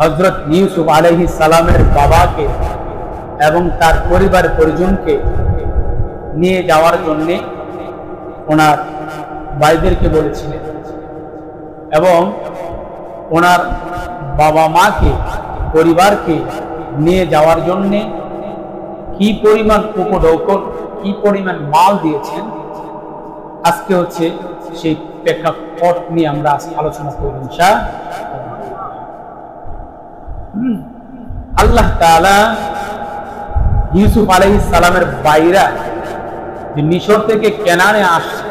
হযরত ইউসুফ আলাইহিস সালামের বাবাকে এবং তার পরিবার পরিজনকে নিয়ে যাওয়ার জন্য ওনার ভাইদেরকে বলেছিলেন এবং ওনার বাবা মাকে পরিবারকে নিয়ে যাওয়ার জন্য কি পরিমাণ উপঢৌকন কি পরিমাণ মাল দিয়েছেন আজকে হচ্ছে সেই প্রেক্ষাপট নিয়ে আমরা আলোচনা করব ইনশাআল্লাহ। আল্লাহ তাআলা ইউসুফ আলাইহিস সালামের ভাইরা যে মিশর থেকে কেনানে আসছে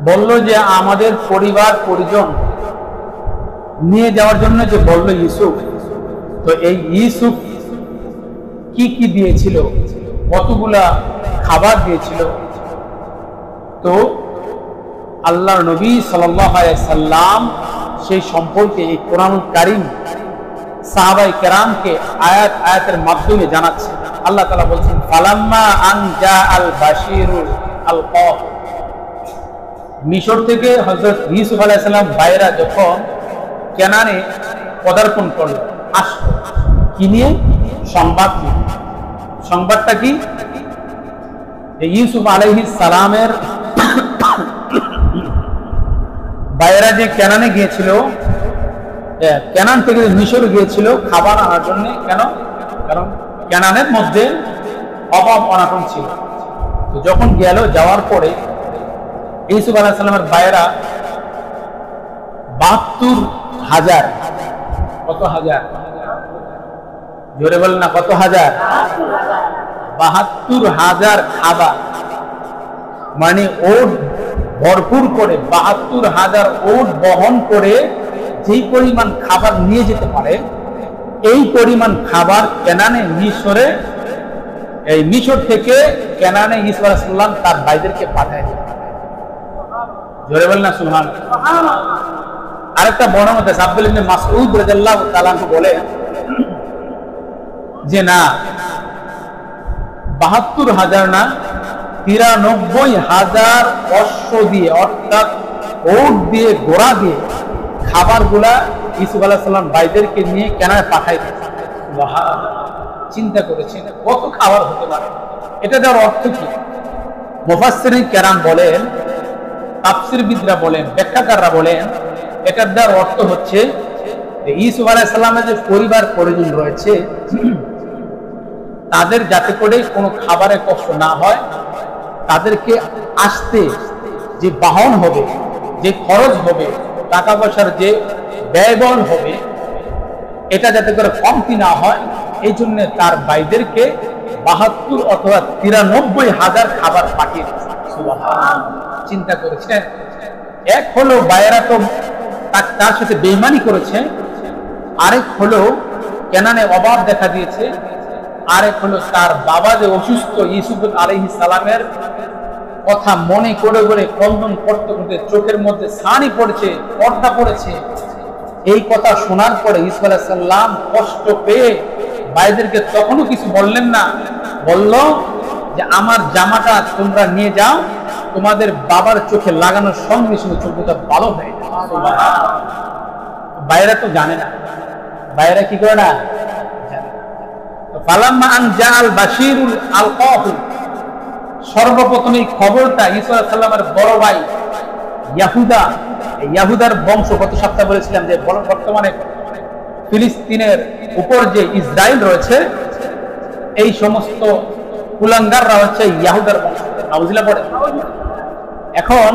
বলল যে আমাদের পরিবার পরিজন নিয়ে যাওয়ার জন্য যে বলল ইউসুফ, তো এই ইউসুফ কি কি দিয়েছিল, কতগুলা খাবার দিয়েছিল, তো আল্লাহর নবী সাল্লাল্লাহু আলাইহি সাল্লাম সেই সম্পর্কে এই কোরআনুল কারীম সাহাবায়ে কেরামকে আয়াত আয়াতের মাধ্যমে জানাচ্ছে। আল্লাহ তাআলা বলছেন ফালাম্মা আন জাআল বাশিরুল আলকাহ, মিশর থেকে হযরত ইউসুফ আলাইহিস সালাম ভাইরা যখন কেনানে পদার্পণ করল আসলো কি নিয়ে, সংবাদ নিয়ে। সংবাদটা কি, ইউসুফ আলাইহিস সালামের ভাইরা যে কেনানে গিয়েছিল, কেনান থেকে মিশর গিয়েছিল খাবার আনার জন্য। কেন? কারণ কেনানের মধ্যে অভাব অনাটন ছিল। তো যখন গেল, যাওয়ার পরে ইউসুফ আলাইহিস সালামের ভাইরা ৭২,০০০, কত হাজার, জোরে বলেন না, কত হাজার, ৭২,০০০ খাবার, মানে ওট ভরপুর করে ৭২,০০০ ওট বহন করে যেই পরিমাণ খাবার নিয়ে যেতে পারে, এই পরিমাণ খাবার কেনানে মিশরে, এই মিশর থেকে কেনানে ইউসুফ আলাইহিস সালাম তার ভাইদেরকে পাঠায় দিলেন। জোরে বলেন না সুবহানাল্লাহ। আরেকটা বর্ণনা আছে, আব্দুল্লাহ ইবনে মাসউদ রাদিয়াল্লাহু তাআলা আনহু বলেন যে না, ৭২,০০০ না, ৯৩,০০০ অশ্ব দিয়ে, অর্থাৎ ওট দিয়ে, ঘোড়া দিয়ে খাবারগুলা ইউসুফ আলাইহিস সালাম ভাইদেরকে নিয়ে কেনায় পাঠাই দিয়েছে। চিন্তা করেছেন কত খাবার হতে পারে। এটা দেওয়ার অর্থ কি? মুফাসসিরিন কেরাম বলেন, তাফসীরবিদরা বলেন, ব্যাখ্যাকাররা বলেন, এটার দেওয়ার অর্থ হচ্ছে ইউসুফ আলাইহিস সালামের যে পরিবার পরিজন রয়েছে তাদের যাতে করে কোনো খাবারের কষ্ট না হয়, তাদেরকে আসতে যে বাহন হবে, যে খরচ হবে, টাকা পয়সার যে ব্যয়বহুল হবে, এটা যাতে করে কমতি না হয়, এই জন্য তার ভাইদেরকে ৭২ অথবা ৯৩,০০০ খাবার পাঠিয়ে দিয়েছে। সুবহানাল্লাহ। চিন্তা করেছেন, এক হলো ভাইয়েরা তো তার সাথে বেঈমানি করেছে, আরেক হলো কেনানে অভাব দেখা দিয়েছে, আরেক হলো তার বাবা যে অসুস্থ, ইউসুফ আলাইহিস সালামের কথা মনে করে করে ক্রন্দন করতে করতে চোখের মধ্যে ছানি পড়েছে, পর্দা পড়েছে। এই কথা শোনার পরে ইউসুফ আলাইহিস সালাম কষ্ট পেয়ে ভাইদেরকে তখনও কিছু বললেন না, বলল যে আমার জামাটা তোমরা নিয়ে যাও, তোমাদের বাবার চোখে লাগানোর সঙ্গে সঙ্গে চোখটা ভালো হয়ে যায়। ভাইরা তো জানে না, ভাইরা কি করে না, ফালাম্মা আন জাআল বাশিরুল আলকাহু, সর্বপ্রথম এই খবরটা ইউসুফ আলাইহিস সালামের বড় ভাই ইয়াহুদা, ইয়াহুদার বংশ, গত সপ্তাহে বলেছিলাম যে বর্তমানে ফিলিস্তিনের উপর যে ইসরায়েল রয়েছে, এই সমস্ত কুলাঙ্গাররা হচ্ছে ইয়াহুদার বংশ। নাউজুবিল্লাহ পড়ে। এখন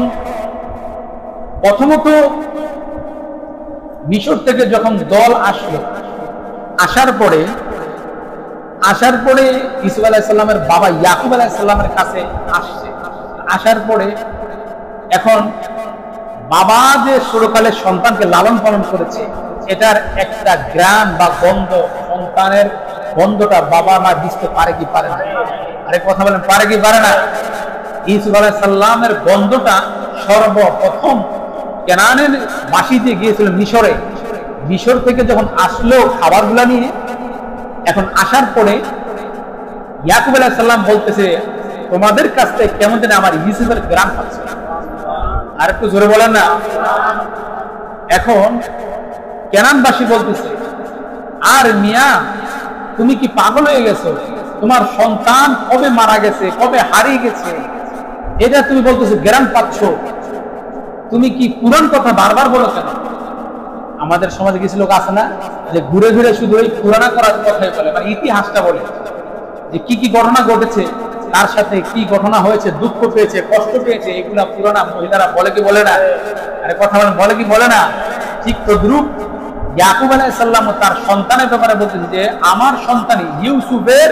প্রথমত মিশর থেকে যখন দল আসলো, আসার পরে ইউসুফ আলাইহিস সালামের বাবা ইয়াকুব আলাইহিস সালামের কাছে আসছে। আসার পরে এখন বাবা যে ছোটকালে সন্তানকে লালন পালন করেছে, এটার একটা গ্রাম বা গন্ধ, সন্তানের গন্ধটা বাবা মা বুঝতে পারে কি পারে না? আরে কথা বলেন, পারে কি পারে না? ইউসুফ আলাইহিস সালামের গন্ধটা সর্বপ্রথম কেনানের বাসিতে গিয়েছিল মিশরে। মিশর থেকে যখন আসলো খাবারগুলা নিয়ে, এখন আসার পরে ইয়াকুব আলাইহিস সালাম বলতেছে, তোমাদের কাছ থেকে কেমন যেন আমার ইউসুফের গ্রাম পাচ্ছে। আর একটু জোরে বলেন না। এখন কেনানবাসী বলতেছে, আর মিয়া তুমি কি পাগল হয়ে গেছো? তোমার সন্তান কবে মারা গেছে, কবে হারিয়ে গেছে, এটা তুমি বলতেছো, জ্ঞান পাচ্ছ, তুমি কি পুরান কথা বারবার বলো কেন? আমাদের সমাজে কিছু লোক আছে না, যে ঘুরে ঘুরে শুধু ওই পুরানা করার কথাই বলে, মানে ইতিহাসটা বলে, যে কি কি ঘটনা ঘটেছে, তার সাথে কি ঘটনা হয়েছে, দুঃখ পেয়েছে, কষ্ট পেয়েছে, এগুলা পুরানা মহিলারা বলে কি বলে না? আরে কথা বলে কি বলে না? ঠিক তদ্রূপ ইয়াকুব আলাইহিস সালাম তার সন্তানের ব্যাপারে বলতেন যে আমার সন্তান ইউসুফের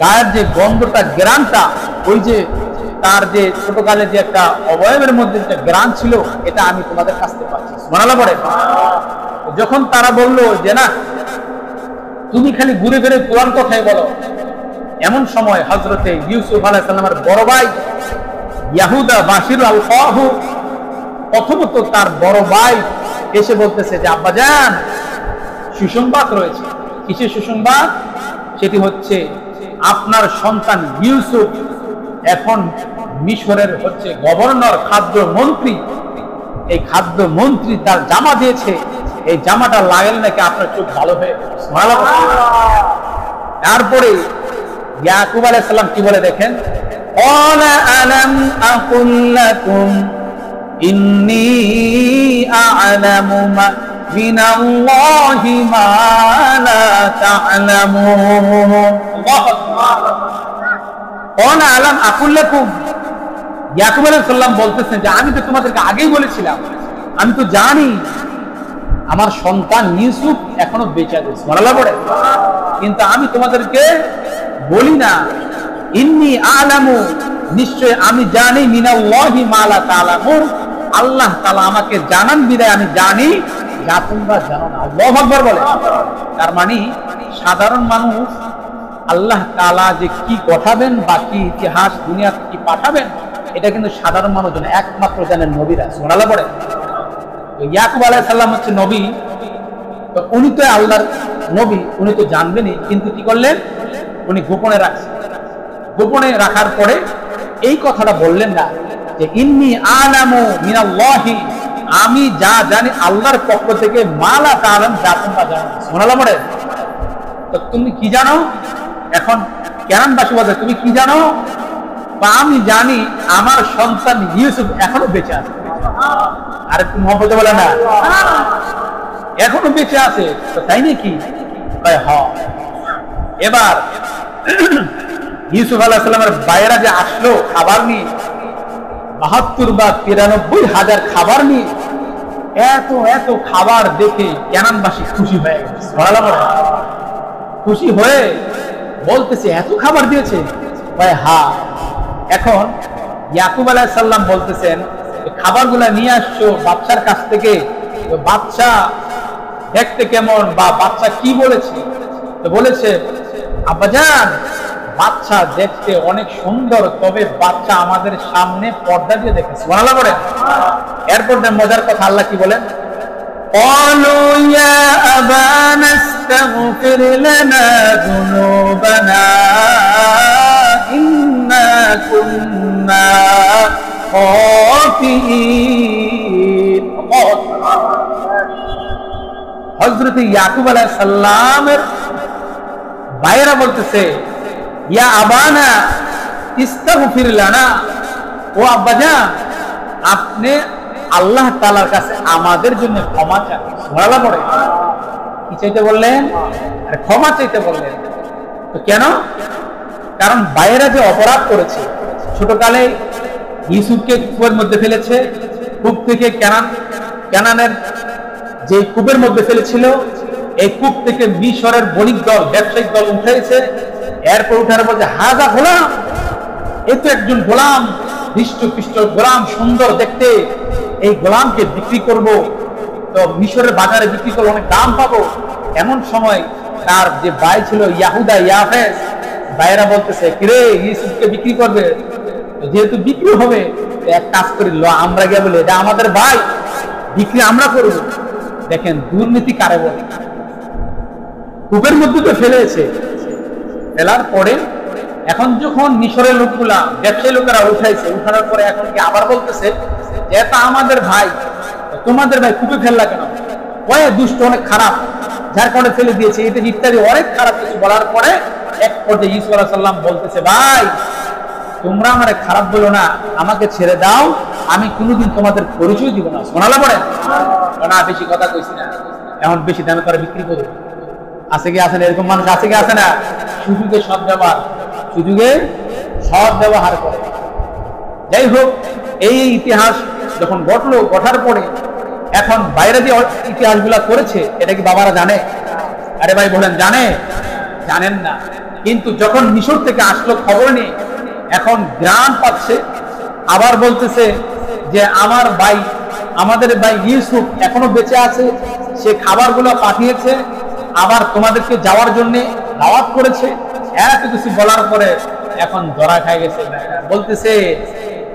গায়ের যে গন্ধটা, গ্রানটা, ওই যে তার যে ছোটকালে যে একটা অবয়বের মধ্যে একটা গ্রান ছিল, এটা আমি তোমাদের কাছ থেকে পাচ্ছি। সুবহানাল্লাহ পড়ে। যখন তারা বলল যে না, তুমি খালি ঘুরে ঘুরে কোরআন কথাই বলো, এমন সময় হযরতে ইউসুফ আলাইহিস সালামের বড় ভাই ইয়াহুদা বাশির আল-কাহু, প্রথমত তার বড় ভাই এসে বলতেছে যে আব্বাজান, সুসংবাদ রয়েছে। কিসের সুসংবাদ? সেটি হচ্ছে আপনার সন্তান ইউসুফ এখন মিশরের হচ্ছে গভর্নর, খাদ্য মন্ত্রী। এই খাদ্য মন্ত্রী তার জামা দিয়েছে, এই জামাটা লাগালে নাকি আপনার চোখ ভালো হয়ে। তারপরে ইয়াকুব আলাইহিস সালাম কি বলে দেখেন, ক্বালা আলাম আকুল লাকুম ইন্নী আ'লামু মা মিনাল্লাহি মা লা তা'লামুন। আল্লাহু আকবার। ক্বালা আলাম আকুল লাকুম, ইয়াকুব আলাইহিস সালাম বলতেছেন যে আমি তো তোমাদেরকে আগেই বলেছিলাম, আমি তো জানি আমার সন্তান ইউসুফ এখনো বেঁচে আছে। সুবহানাল্লাহ পড়ে। কিন্তু আমি তোমাদেরকে বলি না। ইন্নী আ'লামু, নিশ্চয় আমি জানি, মিনাল্লাহি মা লা তা'লামুন, আল্লাহ তাআলা আমাকে জানান বিদায় আমি জানি যা তোমরা জানো না। আল্লাহু আকবার বলে। তার মানে সাধারণ মানুষ আল্লাহ তাআলা যে কি ঘটাবেন বা কি ইতিহাস দুনিয়াতে কি পাঠাবেন, এটা কিন্তু সাধারণ মানুষ জানে, একমাত্র জানেন নবীরা। সুবহানাল্লাহ পড়ে। ইয়াকুব আলাইহিস সালাম হচ্ছে নবী, তো উনি তো আল্লাহর নবী, উনি তো জানবেনই, কিন্তু কি করলেন, উনি গোপনে রাখছেন। গোপনে রাখার পরে এই কথাটা বললেন না যে ইন্নী আ'লামু মিনাল্লাহি, আমি যা জানি আল্লাহর পক্ষ থেকে, মা লা তা'লামুন, যা তোমরা জানো না। সুবহানাল্লাহ পড়ে। তো তুমি কি জানো? এখন কেনানবাসী বলে তুমি কি জানো? বা আমি জানি আমার সন্তান ইউসুফ এখনো বেঁচে আছে। আর একটু মহব্বতে বলে না, এখনো বেঁচে আছে। তো তাই নাকি? হ্যাঁ। এবার ইউসুফ আলাইহিস সালামের বাইরা যে আসলো খাবার নিয়ে, ৭২ বা ৯৩,০০০ খাবার নিয়ে, এত এত খাবার দেখে কেনানবাসী খুশি হয়ে গেছে। খুশি হয়ে বলতেছে এত খাবার দিয়েছে? হ্যাঁ। এখন ইয়াকুব আলাইহিস সালাম বলতেছেন খাবারগুলা নিয়ে আসছো বাচ্চার কাছ থেকে, তো বাচ্চা দেখতে কেমন বা বাচ্চা কি বলেছে? তো বলেছে আব্বাজান, বাচ্চা দেখতে অনেক সুন্দর, তবে বাচ্চা আমাদের সামনে পর্দা দিয়ে দেখেছে। সুবহানাল্লাহ পড়ে। এরপর মজার কথা আল্লাহ কি বলেন, ক্বালু ইয়া আবানা ইস্তাগফির লানা যুনুবানা ইন্না কুন্না খাতিঈন। হযরত ইয়াকুব আলাইহিস সালামের ভাইরা বলতেছে ইয়া আবানা ইস্তাগফির লানা, ও আব্বাজান আপনি আল্লাহ তাআলার কাছে আমাদের জন্য ক্ষমা চান। সুবহানাল্লাহ পড়ে। কি চাইতে বললেন? আরে ক্ষমা চাইতে বললেন। তো কেন? কারণ ভাইয়েরা যে অপরাধ করেছে, ছোটকালে ইউসুফকে কূপের মধ্যে ফেলেছে, কূপ থেকে কেনানের যে কূপের মধ্যে ফেলেছিল, এই কূপ থেকে মিশরের বণিক দল, ব্যবসায়িক দল উঠেছে। এরপর উঠার পর যে হাজা গোলাম, এ তো একজন গোলাম, হৃষ্টপুষ্ট গোলাম, সুন্দর দেখতে, এই গোলামকে বিক্রি করব, তো মিশরের বাজারে বিক্রি করলে অনেক দাম পাবো। এমন সময় তার যে ভাই ছিল ইয়াহুদা, ইয়াফেস, ভাইয়েরা বলতেছে কিরে ইউসুফকে বিক্রি করবে, যেহেতু বিক্রি হবে এক কাজ করি, আমরা গিয়ে বলে এটা আমাদের ভাই, বিক্রি আমরা করব। দেখেন দুর্নীতি কারে বলে। কূপের মধ্যে তো ফেলেছে, ফেলার পরে এখন যখন মিশরের লোকগুলা, ব্যবসায়ী লোকেরা উঠাইছে, উঠানোর পরে এখন কি আবার বলতেছে যে এটা আমাদের ভাই, তোমাদের ভাই কূপে ফেললা কেন? ওই দুষ্ট অনেক খারাপ, যার কারণে ফেলে দিয়েছে, এটা ইত্যাদি অনেক খারাপ কিছু বলার পরে এক পর্যায়ে ইউসুফ আলাইহিস সালাম বলতেছে, ভাই তোমরা আমারে খারাপ বলো না, আমাকে ছেড়ে দাও, আমি কোনোদিন তোমাদের পরিচয় দিব না। শোনালা পড়ে না, বেশি কথা কইছি না, এখন বেশি দামে করে বিক্রি করো। আছে কি আছে না এরকম মানুষ? আছে কি আছে না? সুযোগে সদ্ব্যবহার, সুযোগে সদ্ব্যবহার করে। যাই হোক, এই ইতিহাস যখন ঘটলো, ঘটার পরে এখন বাইরে যে ইতিহাসগুলা করেছে, এটা কি বাবারা জানে? আরে ভাই বলেন, জানে? জানেন না। কিন্তু যখন মিশর থেকে আসলো খবর নিয়ে, এখন গ্রাম পাচ্ছে, আবার বলতেছে যে আমার ভাই, আমাদের ভাই ইউসুফ এখনো বেঁচে আছে, সে খাবারগুলো পাঠিয়েছে, আবার তোমাদেরকে যাওয়ার জন্য দাওয়াত করেছে। এত কিছু বলার পরে এখন ধরা খাই গেছে। বলতেছে,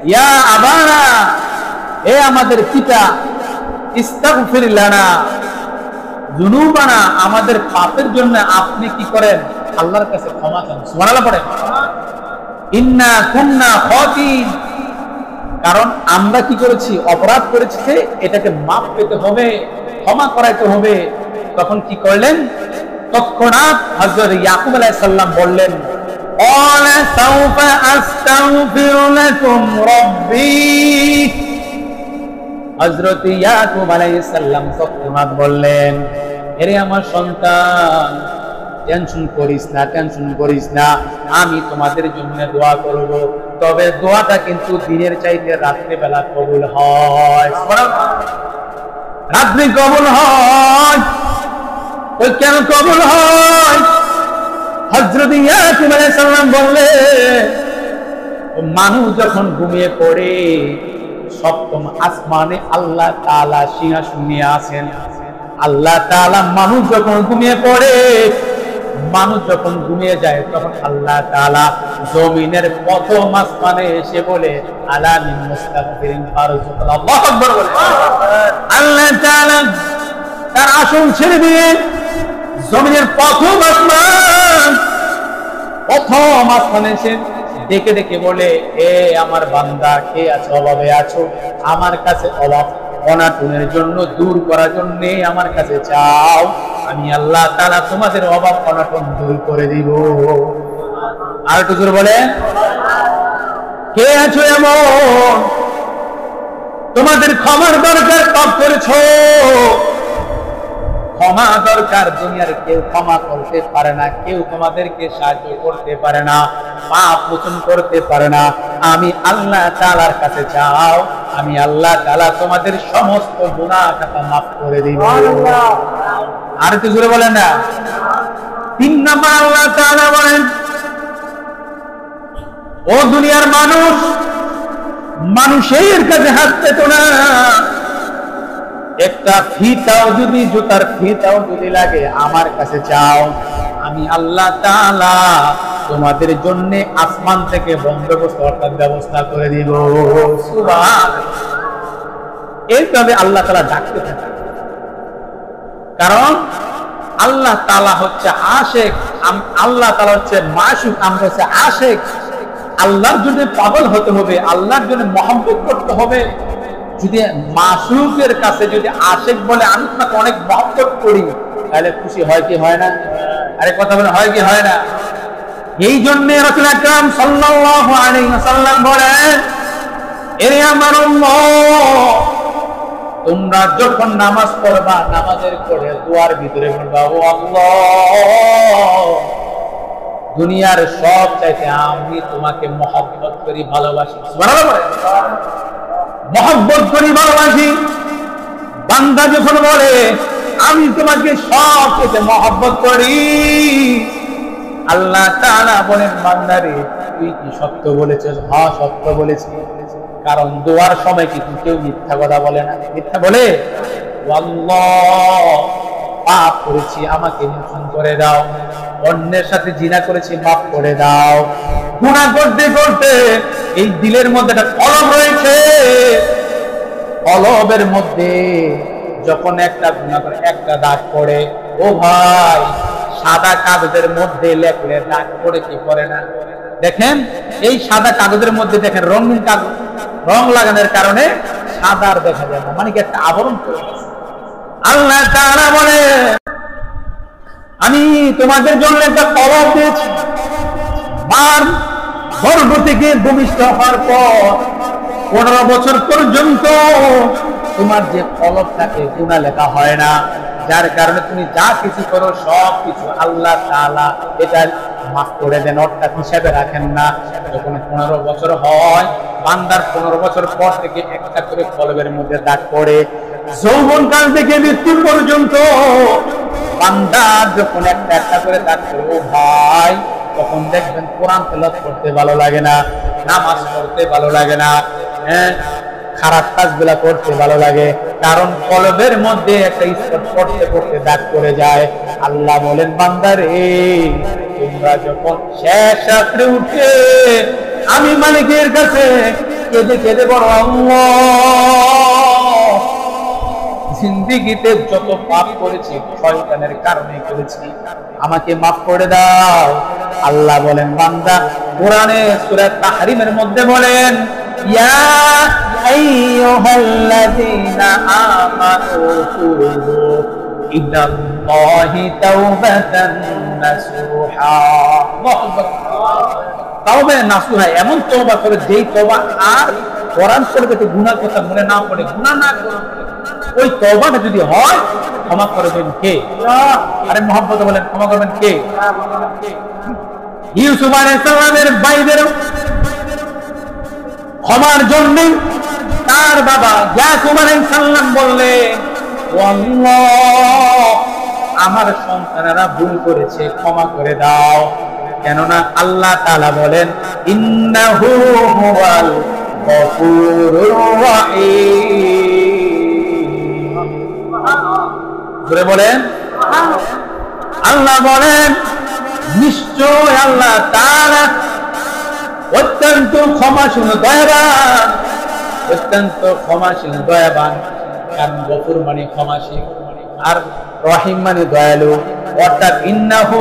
ইয়া আবানা, এ আমাদের পিতা, ইস্তাগফির লানা যুনুবানা, আমাদের পাপের জন্য আপনি কি করেন? আল্লাহর কাছে ক্ষমা চান। সুবহানাল্লাহ পড়েন। ইন্না কুন্না খাতিন, কারণ আমরা কি করেছি? অপরাধ করেছি, যে এটাকে মাফ পেতে হবে, ক্ষমা করাইতে হবে। তখন কি করলেন? তৎক্ষণাৎ হযরত ইয়াকুব আলাইহিস সালাম বললেন, ক্বালা সাউফা আস্তাগফিরু লাকুম রাব্বী। হযরত ইয়াকুব আলাইহিস সালাম তৎক্ষণাৎ বললেন, এরে আমার সন্তান, টেনশন করিস না, টেনশন করিস না, আমি তোমাদের জন্য দোয়া করব। তবে দোয়াটা কিন্তু দিনের চাইতে রাত্রে বেলা কবুল হয়। রাত্রি কবুল হয়। ওই কেন কবুল হয়? হযরত ইয়াকুব আলাইহিস সালাম বললেন, মানুষ যখন ঘুমিয়ে পড়ে, সপ্তম আসমানে আল্লাহ তাআলা সিংহাসন নিয়ে আছেন। আল্লাহ তাআলা মানুষ যখন ঘুমিয়ে পড়ে, মানুষ যখন ঘুমিয়ে যায়, তখন আল্লাহ তাআলা জমিনের প্রথম আসমানে এসে বলে, আলা মিন মুস্তাগফিরিন ফারজুকুল্লাহ। আল্লাহু আকবার বলে আল্লাহ তাআলা তার আসন ছেড়ে দিয়ে জমিনের প্রথম আসমানে এসে ডেকে ডেকে বলে, এ আমার বান্দা, কে আছো? অভাবে আছো? আমার কাছে অভাব অনাটনের জন্য দূর করার জন্য আমার কাছে চাও, আমি আল্লাহ তাআলা তোমাদের অভাব অনাটন দূর করে দিব। আর একটু জোরে বলে, কে আছো এমন তোমাদের ক্ষমার দরকার, পাপ করেছো, ক্ষমা দরকার। দুনিয়ার কেউ ক্ষমা করতে পারে না, কেউ তোমাদেরকে সাহায্য করতে পারে না, পাপ মোচন করতে পারে না। আমি আল্লাহ তাআলার কাছে চাও, আমি আল্লাহ তাআলা তোমাদের সমস্ত গুনাহ খাতা মাফ করে দিব। আর একটু জোরে বলেন না। 3 নাম্বার আল্লাহ তাআলা বলেন, ও দুনিয়ার মানুষ, মানুষের কাছে হাত পেত না। একটা ফিতাও যদি, জুতার ফিতাও যদি লাগে, আমার কাছে চাও, আমি আল্লাহ তাআলা তোমাদের জন্য আসমান থেকে বন্দোবস্ত অর্থাৎ ব্যবস্থা করে দিব। সুবহানাল্লাহ। এইভাবে আল্লাহ তাআলা ডাকতে থাকে, কারণ আল্লাহ তাআলা হচ্ছে আশিক, আল্লাহ তাআলা হচ্ছে মাশুক, আমরা হচ্ছে আশিক। আল্লাহর জন্য পাগল হতে হবে, আল্লাহর জন্য মহব্বত করতে হবে। যদি মাশুকের কাছে যদি আশিক বলে, আমি তোমাকে অনেক মহব্বত করি, তাহলে খুশি হয় কি হয় না? আরে কথা বলে, হয় কি হয় না? এই জন্য রাসূল আকরাম সাল্লাল্লাহু আলাইহি ওয়াসাল্লাম বলেন, এরে আমার উম্মত, তোমরা যখন নামাজ পড়বা, নামাজের পরে দুয়ার ভিতরে বলবা, ও আল্লাহ, দুনিয়ার সব চাইতে আমি তোমাকে মহব্বত করি, ভালোবাসি। সুবহানাল্লাহ। মহব্বত করি, ভালোবাসি। বান্দা যখন বলে আমি তোমাকে সব চাইতে মহব্বত করি, আল্লাহ তাআলা বলেন, বান্দারে তুই কি সত্য বলেছিস? হ্যাঁ, সত্য বলেছি। কারণ দোয়ার সময় কিন্তু কেউ মিথ্যা কথা বলে না। মিথ্যা বলে? আল্লাহ, পাপ করেছি, আমাকে মোচন করে দাও। অন্যের সাথে জিনা করেছি, মাফ করে দাও। গুনাহ করতে করতে এই দিলের মধ্যে একটা কলব রয়েছে, কলবের মধ্যে যখন একটা গুনাহ করে একটা দাগ পড়ে, ও ভাই, সাদা কাগজের মধ্যে লেখলে দাগ পড়ে কি পড়ে না? দেখেন, এই সাদা কাগজের মধ্যে দেখেন রঙিন কাগজ, রং লাগানোর কারণে সাদা আর দেখা যায় না, মানে কি একটা আবরণ পড়ে গেছে। আল্লাহ তাআলা বলে আমি তোমাদের জন্য একটা কলব দিয়েছি। মার গর্ভ থেকে ভূমিষ্ঠ হওয়ার পর 15 বছর পর্যন্ত তোমার যে কলবটাকে গুনাহ লেখা হয় না, যার কারণে তুমি যা কিছু করো সব কিছু আল্লাহ তাআলা এটা মাফ করে দেন, অর্থাৎ হিসাবে রাখেন না। যখন 15 বছর হয়, বান্দার 15 বছর পর থেকে একটা করে কলবের মধ্যে দাগ পড়ে। যৌবনকাল থেকে মৃত্যু পর্যন্ত বান্দার যখন একটা একটা করে দাগ পড়ে, ও ভাই, তখন দেখবেন কোরআন তেলাওয়াত করতে ভালো লাগে না, নামাজ পড়তে ভালো লাগে না, খারাপ কাজগুলা করতে ভালো লাগে, কারণ কলবের মধ্যে একটা স্পট পড়তে পড়তে দাগ পড়ে যায়। আল্লাহ বলেন বান্দারে, তোমরা যখন শেষ রাত্রে উঠে আমি মালিকের কাছে কেঁদে কেঁদে বলো, আল্লাহ, জিন্দেগিতে যত পাপ করেছি শয়তানের কারণে করেছি, আমাকে মাফ করে দাও। আল্লাহ বলেন বান্দা, কোরআনে সূরা তাহরিমের মধ্যে বলেন, ইয়া আইয়ুহাল্লাযীনা আমানু তুবু ইলাল্লাহি তাওবাতান নাসুহা। তাওবা নাসুহা, এমন তওবা করে যেই তওবা আর কোরআন শরীফে তো গুনাহ কথা মনে না পড়ে, গুনাহ না করে ওই তওবাটা যদি হয়, ক্ষমা করবেন কে? আরে মুহাম্মদ বলেন, ক্ষমা করবেন কে? ইউসুফ আলাইহিস সালামের ভাইদের ক্ষমার জন্য তার বাবা ইয়াকুব আলাইহিস সালাম বললেন, ও আল্লাহ, আমার সন্তানেরা ভুল করেছে, ক্ষমা করে দাও। কেননা আল্লাহ তাআলা বলেন, ইন্নাহু হুয়াল গফুরুর রহিম। জোরে বলেন, আল্লাহ বলেন নিশ্চয় আল্লাহ তাআলা অত্যন্ত ক্ষমাশীল দয়াবান, অত্যন্ত ক্ষমাশীল দয়াবান। কারণ গফুর মানে ক্ষমাশীল আর রহিম মানে দয়ালু, অর্থাৎ ইন্নাহু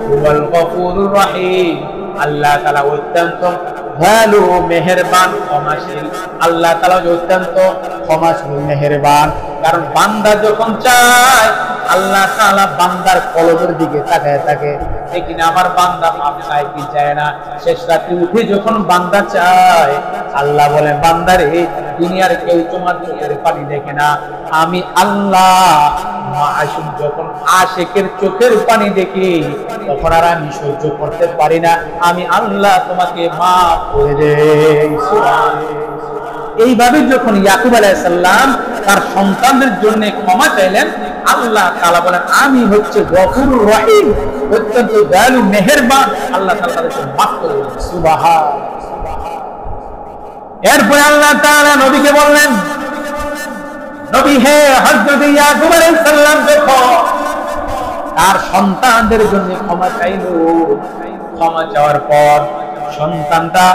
হুয়াল গফুরুর রহিম। আল্লাহ তাআলা অত্যন্ত দয়ালু, মেহেরবান, ক্ষমাশীল। আল্লাহ তাআলা অত্যন্ত ক্ষমাশীল, মেহেরবান। কারণ বান্দা যখন চায়, আল্লাহ তাআলা বান্দার কলবের দিকে তাকায় থাকে, দেখিনা আমার বান্দা মাফ চায় কি চায় না। শেষ রাতে উঠে যখন বান্দা চায়, আল্লাহ বলেন বান্দারে, দুনিয়ার কেউ তোমার চোখের পানি দেখে না, আমি আল্লাহ মাসুম যখন আশিকের চোখের পানি দেখি, তখন আর আমি সহ্য করতে পারি না, আমি আল্লাহ তোমাকে মাফ করে দেই। এইভাবে যখন ইয়াকুব আলাইহিস সালাম তার সন্তানদের জন্য ক্ষমা চাইলেন, আল্লাহ তাআলা বলেন আমি হচ্ছে গফুরুর রহিম, অত্যন্ত দয়ালু, মেহেরবান। আল্লাহ তাআলা তাদেরকে মাফ করে দেন। সুবহানাল্লাহ। এরপর আল্লাহ তাআলা নবীকে বললেন, নবী হে, হযরত ইয়াকুব আলাইহিস সালাম যখন তার সন্তানদের জন্য ক্ষমা চাইল, ক্ষমা চাওয়ার পর সন্তানটা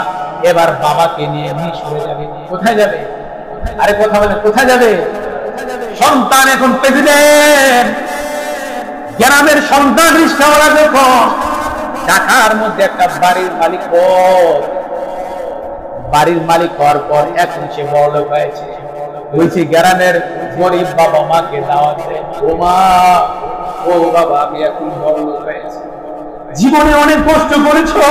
এবার বাবাকে নিয়ে মিশরে যাবে। কোথায় যাবে? আরে কথা বলে, কোথায় যাবে? সন্তান এখন প্রেসিডেন্ট, গ্রামের সন্তান রিকশাওয়ালা যখন ঢাকার মধ্যে একটা বাড়ির মালিক, বাড়ির মালিক হওয়ার পর এখন সে বড়লোক হয়েছে। বলছি গ্রামের গরিব বাবা মাকে দাওয়াত দেয়, ও মা, ও বাবা, আমি এখন বড়লোক হয়েছি, জীবনে অনেক কষ্ট করেছো,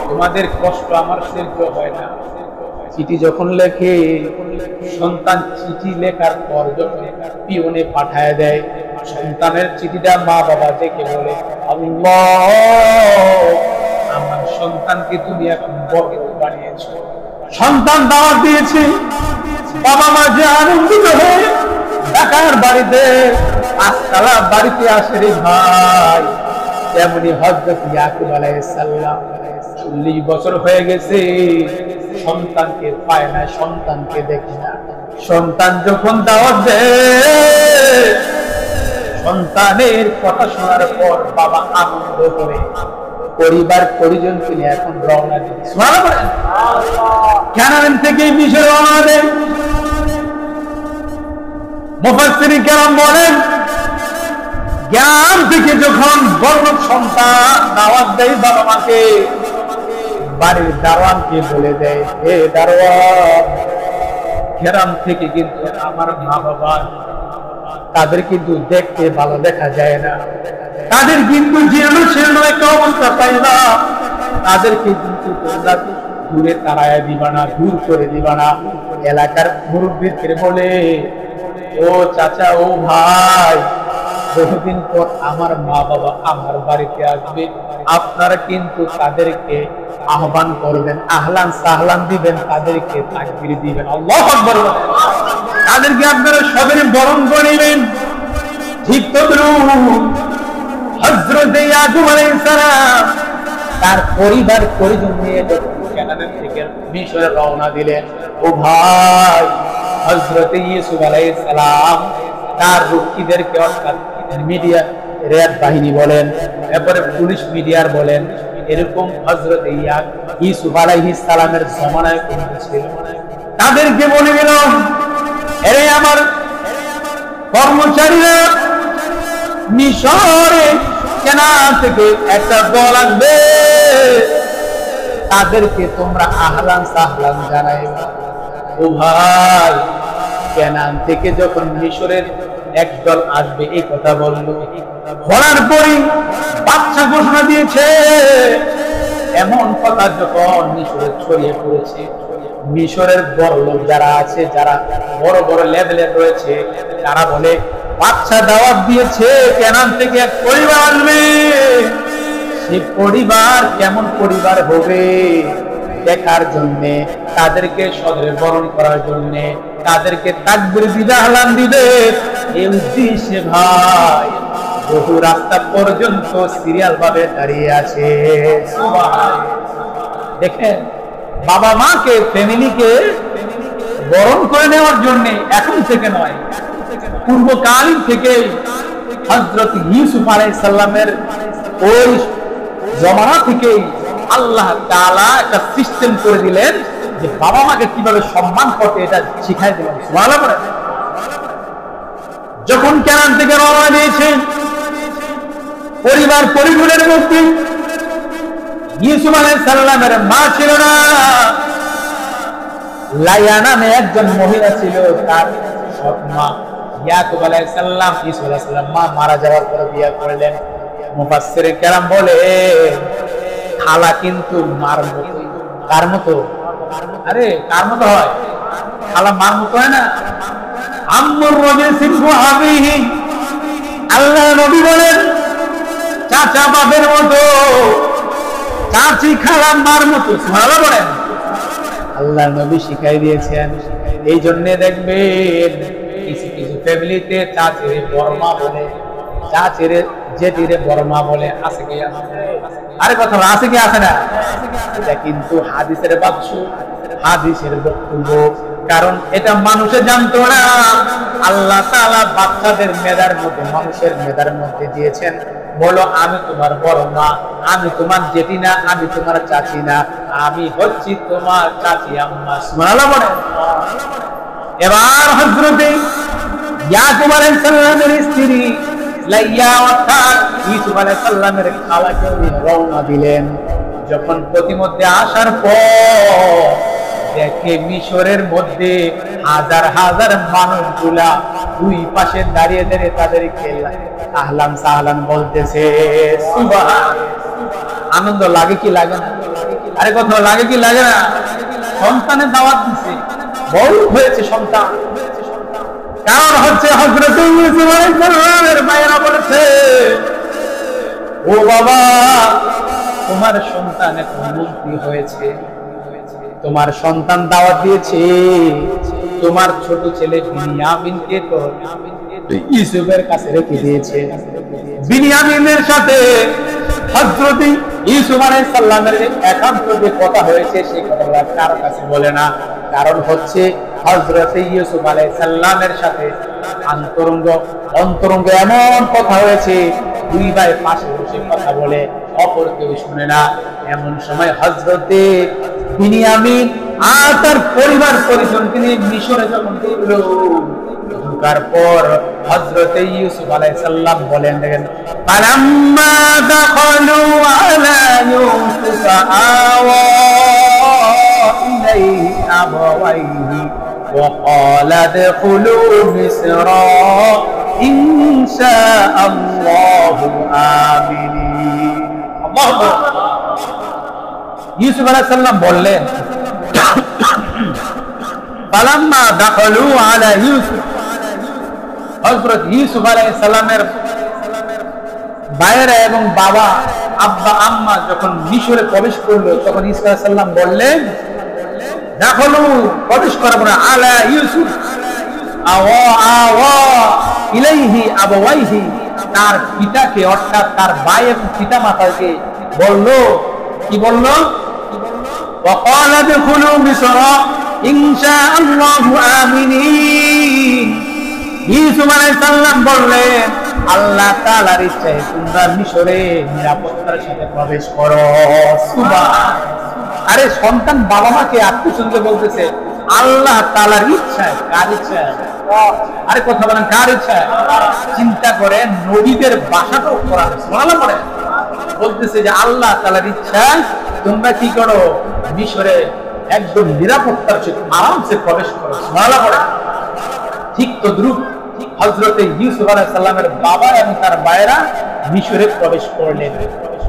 তোমাদের কষ্ট আমার সহ্য হয় না। চিঠি যখন লেখে, সন্তান চিঠি লেখার পর যখন পিয়নে পাঠায় দেয়, সন্তানের চিঠিটা মা বাবা দেখে বলে, আল্লাহ, আমার সন্তানকে তুমি এখন বড়লোক বানিয়েছো। সন্তান দাওয়াত দিয়েছে, বাবা মা যে আনন্দিত হয়ে ঢাকার বাড়িতে, পাঁচতলা বাড়িতে আসে রে ভাই। তেমনি হযরত ইয়াকুব আলাইহিস সালাম 40 বছর হয়ে গেছে, সন্তানকে পায় না, সন্তানকে দেখে না। সন্তান যখন দাওয়াত দেয়, সন্তানের কথা শোনার পর বাবা আনন্দ করে পরিবার পরিজনকে নিয়ে এখন রওনা দেয়। সুবহানাল্লাহ। কানান থেকে মিশরে রওনা দেয়। মুফাসসিরিন কেরাম বলেন, গ্রাম থেকে যখন বড়লোক সন্তান দাওয়াত দেয় বাবা মাকে, বাড়ির দারোয়ানকে বলে দেয়, হে দারোয়ান, গ্রাম থেকে কিন্তু আমার মা বাবা, তাদের কিন্তু দেখতে ভালো দেখা যায় না, তাদের কিন্তু জীর্ণ শীর্ণ একটা অবস্থা পাই না, তাদেরকে কিন্তু তোমরা দূরে তাড়ায় দিবা না, দূর করে দিবা না। এলাকার মুরব্বীদের বলে, ও চাচা, ও ভাই, বহুদিন পর আমার মা বাবা আমার বাড়িতে আসবে, আপনারা কিন্তু তাদেরকে আহ্বান করবেন, আহলান সাহলান দিবেন, তাদেরকে তাকবীর দিবেন, আল্লাহু আকবার, তাদেরকে আপনারা সবাই বরণ করিবেন। ঠিক তদ্রুপ হযরত ইয়াকুব আলাইহিস সালাম তার পরিবার পরিজন নিয়ে কানান থেকে মিশরে রওনা দিলেন। ও ভাই, হযরত ইউসুফ আলাইহিস সালাম তার রক্ষীদেরকে, অর্থাৎ মিডিয়া রেড বাহিনী বলেন, এরপরে পুলিশ মিডিয়ার বলেন, এরকম হযরত ইউসুফ আলাইহিস সালামের জমানায় কিন্তু ছিল। তাদেরকে বলে গেল, এরে আমার কর্মচারীরা, মিশরে কেনান থেকে একটা দল আসবে, তাদেরকে তোমরা আহলান সাহলান জানাইবা। ও ভাই, কেনান থেকে যখন মিশরের একদল আসবে এই কথা বললো, বলার পরই বাদশা ঘোষণা দিয়েছে। এমন কথা যখন মিশরে ছড়িয়ে পড়েছে, মিশরের বড় লোক যারা আছে, যারা বড় বড় লেভেলে রয়েছে, তারা বলে বাদশা দাওয়াত দিয়েছে, কেনান থেকে এক পরিবার আসবে, সে পরিবার কেমন পরিবার হবে দেখার জন্য, তাদেরকে সদরে বরণ করার জন্য, তাদেরকে তাকবীর দিবে, আহলান দিবে, এই উদ্দেশ্যে ভাই বহু রাস্তা পর্যন্ত সিরিয়াল ভাবে দাঁড়িয়ে আছে। দেখেন, বাবা মাকে, ফ্যামিলিকে বরণ করে নেওয়ার জন্য এখন থেকে নয়, পূর্বকালীন থেকে হযরত ইউসুফ আলাইহিস সালামের ওই জমানা থেকে আল্লাহ তাআলা একটা সিস্টেম করে দিলেন যে বাবা মাকে কিভাবে সম্মান করতে, এটা শিখাই দিলেন। সুবহানাল্লাহ। যখন কেনান থেকে রওনা দিয়েছেন, পরিবার পরিজনের মধ্যে ইউসুফ আলাইহিস সালামের মা ছিল না, লাইয়া নামে একজন মহিলা ছিল, তার সৎ মা। ইয়াকুব আলাইহিস সালাম ইউসুফ আলাইহিস সালাম মা মারা যাওয়ার পর বিয়ে করলেন। মুফাসসিরে কেরাম বলে, খালা কিন্তু মার মতো। কার মতো? আরে কার মতো হয়? খালা মার মতো হয় না? আম্মুর রাজুল সিনহু আবিহি, আল্লাহ নবী বলেন চাচা বাপের মতো, চাচি খালা মার মতো। সুবহানাল্লাহ বলেন। আল্লাহ নবী শিখাই দিয়েছেন। এই জন্য দেখবেন কিছু কিছু ফ্যামিলিতে চাচিরে বড়মা বলে, চাচিরে জেঠিরে বড়মা বলে, আছে কি? আরে কথা আছে কি? আছে না? এটা কিন্তু হাদিসের বাক্য, হাদিসের বক্তব্য। কারণ এটা মানুষে জানতো না। আল্লাহ তাআলা বাচ্চাদের মেধার মধ্যে, মানুষের মেধার মধ্যে দিয়েছেন, বলো আমি তোমার বড় মা, আমি তোমার জেঠি না, আমি তোমার চাচি না, আমি হচ্ছি তোমার চাচি আম্মা। সুবহানাল্লাহ বলে। এবার হযরতে ইয়াকুব আলাইহিস সালামের স্ত্রী লাইয়া অর্থাৎ ইউসুফ আলাইহিস সালামের খালাকে রওনা দিলেন। যখন প্রতিমধ্যে আসার পর দেখে মিশরের মধ্যে হাজার হাজার মানুষগুলা দুই পাশে দাঁড়িয়ে দাঁড়িয়ে তাদেরকে আহলান সাহলান বলতেছে। সুবহান। আনন্দ লাগে কি লাগে না? আরে কথা লাগে কি লাগে না? সন্তানের দাওয়াত দিছে, বড় হয়েছে সন্তান। কারণ হচ্ছে হযরত ইউসুফ আলাইহিস সালামের মায়েরা বলেছে, ও বাবা, তোমার সন্তান এখন মন্ত্রী হয়েছে, তোমার সন্তান দাওয়াত দিয়েছে, তোমার ছোট ছেলে বিনিয়ামিনকে তো ইউসুফের কাছে রেখে দিয়েছে। বিনিয়ামিনের সাথে হযরত ইউসুফ আলাইহিস সালামের একান্ত যে কথা হয়েছে, সেই কথাটা কারো কাছে বলে না। কারণ হচ্ছে হযরত ইউসুফ আলাইহিস সালামের সাথে অন্তরঙ্গ এমন কথা হয়েছে, দুই ভাই পাশে বসে কথা বলে, অপর কেউ শুনে না। এমন সময় হযরতে বিনিয়ামিন আর তার পরিবার পরিজনকে নিয়ে মিশরে যখন ঢুকলো, ঢোকার পর হযরত ইউসুফ আলাইহিস সালাম বলেন, দেখেন, ফালাম্মা দাখালু আলা ইউসুফ আওয়া ইলাইহি আবাওয়াইহি وقال ادخلوا مصر إن شاء الله آمنين الله ইউসুফ আলাইহিস সালাম বললেন ফালাম্মা দাখালু আলা ইউসুফ হযরত ইউসুফ আলাইহিস সালামের ভাইয়েরা এবং বাবা আব্বা আম্মা যখন মিশরে প্রবেশ করলো তখন ইউসুফ আলাইহিস সালাম বললেন দাখালু প্রবেশ করব না আলা ইউসুফ আওয়া ইলাইহি আবাওয়াইহি তার পিতাকে অর্থাৎ তার ভাই এবং পিতামাতাকে বলল কি বলল وقال ادخلوا مصر إن شاء الله آمنين ইউসুফ আলাইহিস সালাম বললেন আল্লাহ তাআলার ইচ্ছায় তোমরা মিশরে নিরাপত্তার সাথে প্রবেশ করো সুবহান আরে সন্তান বাবা মাকে আত্মসঙ্গে বলতেছে আল্লাহ তাআলার ইচ্ছায় কার ইচ্ছায় আরে কথা বলেন কার ইচ্ছায় চিন্তা করেন নবীদের ভাষাটাও কোরআন সুবহানাল্লাহ পড়ে বলতেছে যে আল্লাহ তাআলার ইচ্ছায় তোমরা কি করো মিশরে একদম নিরাপত্তার সাথে আরামসে প্রবেশ করো সুবহানাল্লাহ পড়ে ঠিক তদ্রুপ হযরত ইউসুফ আলাইহিস সালামের বাবা এবং তার ভাইরা মিশরে প্রবেশ করলেন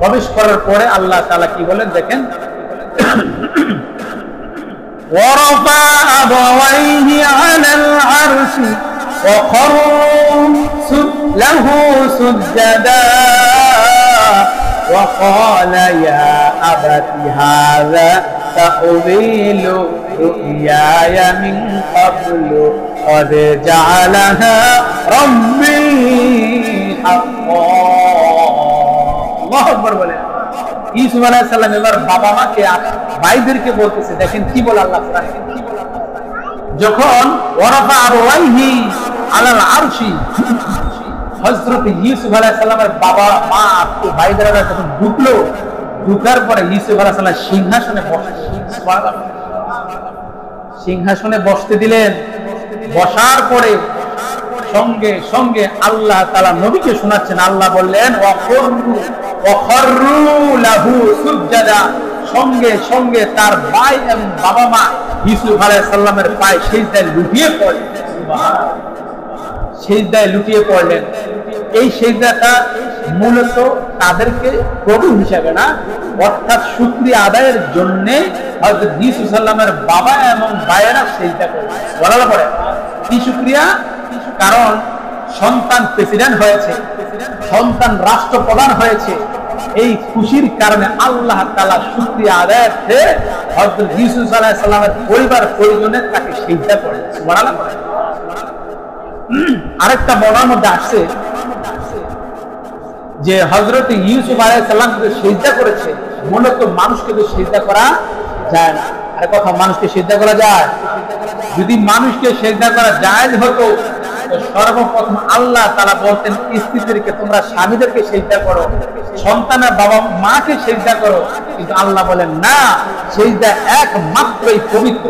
প্রবেশ করার পরে আল্লাহ তাআলা কি বলেন দেখেন ورفع أبويه على العرش وخروا له سجدا وقال يا أبت هذا تأويل رؤياي من قبل قد جعلها ربي حقا الله أكبر বলে ইউসুফ আলাইহিস সালাম এবার বাবা মাকে ভাইদেরকে বলতেছে দেখেন কি বলে আল্লাহ কোরআনে যখন ওয়ারাফা আবওয়াইহি আলাল আরশি হযরত ইউসুফ আলাইহিস সালামের বাবা মা আর ভাইদেরা যখন ঢুকার পরে ইউসুফ আলাইহিস সালাম সিংহাসনে বসলেন সুবহানাল্লাহ সিংহাসনে বসতে দিলেন বসার পরে সঙ্গে সঙ্গে আল্লাহ তাআলা নবীকে শোনাচ্ছেন আল্লাহ বললেন ওয়াখরু লাহু সুজদা সঙ্গে সঙ্গে তার ভাই এবং বাবা মা ইউসুফ আলাইহিস সালামের পায়ে সিজদায় লুটিয়ে পড়লেন সুবহানাল্লাহ সিজদায় লুটিয়ে পড়লেন এই সিজদাটা মূলত তাদেরকে প্রভু হিসাবে না অর্থাৎ শুকরিয়া আদায়ের জন্য হযরত ইউসুফ সাল্লামের বাবা এবং ভাইয়েরা সিজদা করলেন বলা পড়ে কি শুকরিয়া কারণ সন্তান প্রেসিডেন্ট হয়েছে সন্তান রাষ্ট্রপ্রধান হয়েছে এই খুশির কারণে আল্লাহ তাআলা শুকরিয়া আদায়ার্থে হযরত ইউসুফ আলাইহিস সালামের পরিবার পরিজনের তাকে সিজদা করেন সুবহানাল্লাহ আরেকটা বর্ণনার মধ্যে আসছে যে হযরত ইউসুফ আলাইহিস সালামকে সিজদা করেছে মূলত মানুষকে তো সিজদা করা যায় না আরে কথা মানুষকে সিজদা করা যায় যদি মানুষকে সিজদা করা জায়েজ হতো তো সর্বপ্রথম আল্লাহ তাআলা বলতেন স্ত্রীদেরকে তোমরা স্বামীদেরকে সিজদা করো সন্তানের বাবা মাকে সিজদা করো কিন্তু আল্লাহ বলেন না সিজদা একমাত্রই পবিত্র